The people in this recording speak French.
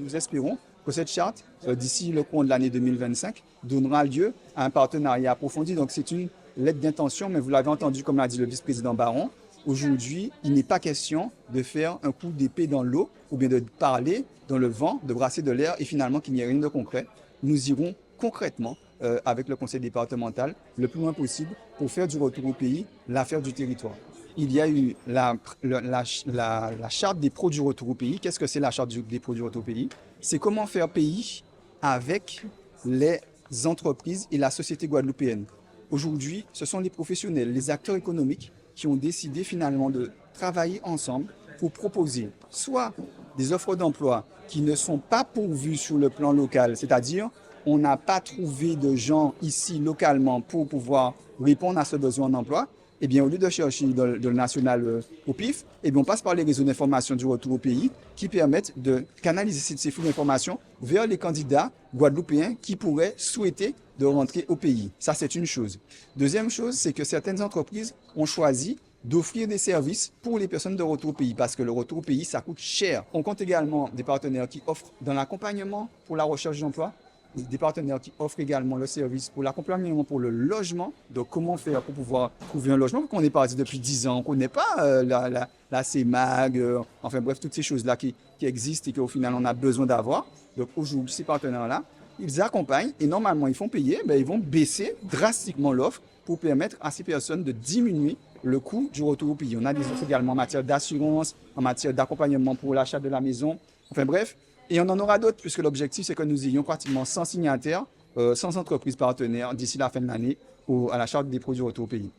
nous espérons que cette charte, d'ici le cours de l'année 2025, donnera lieu à un partenariat approfondi. Donc c'est une lettre d'intention, mais vous l'avez entendu, comme l'a dit le vice-président Baron, aujourd'hui, il n'est pas question de faire un coup d'épée dans l'eau ou bien de parler dans le vent, de brasser de l'air et finalement qu'il n'y ait rien de concret. Nous irons concrètement avec le conseil départemental le plus loin possible pour faire du retour au pays l'affaire du territoire. Il y a eu la charte des pros du retour au pays. Qu'est-ce que c'est la charte des pros du retour au pays? C'est comment faire pays avec les entreprises et la société guadeloupéenne. Aujourd'hui, ce sont les professionnels, les acteurs économiques qui ont décidé finalement de travailler ensemble pour proposer soit des offres d'emploi qui ne sont pas pourvues sur le plan local, c'est-à-dire on n'a pas trouvé de gens ici localement pour pouvoir répondre à ce besoin d'emploi, eh bien, au lieu de chercher dans le national au pif, eh bien, on passe par les réseaux d'information du retour au pays qui permettent de canaliser ces flux d'informations vers les candidats guadeloupéens qui pourraient souhaiter de rentrer au pays. Ça, c'est une chose. Deuxième chose, c'est que certaines entreprises ont choisi d'offrir des services pour les personnes de retour au pays parce que le retour au pays, ça coûte cher. On compte également des partenaires qui offrent dans l'accompagnement pour la recherche d'emploi, des partenaires qui offrent également le service pour l'accompagnement pour le logement. Donc, comment faire pour pouvoir trouver un logement? On est parti depuis 10 ans, on ne connaît pas la CEMAG, enfin bref, toutes ces choses-là qui existent et qu'au final, on a besoin d'avoir. Donc, aujourd'hui, ces partenaires-là, ils accompagnent et normalement, ils font payer, mais ils vont baisser drastiquement l'offre pour permettre à ces personnes de diminuer le coût du retour au pays. On a des offres également en matière d'assurance, en matière d'accompagnement pour l'achat de la maison. Enfin bref, et on en aura d'autres puisque l'objectif, c'est que nous ayons pratiquement 100 signataires, 100 entreprises partenaires d'ici la fin de l'année à la charte des produits retour au pays.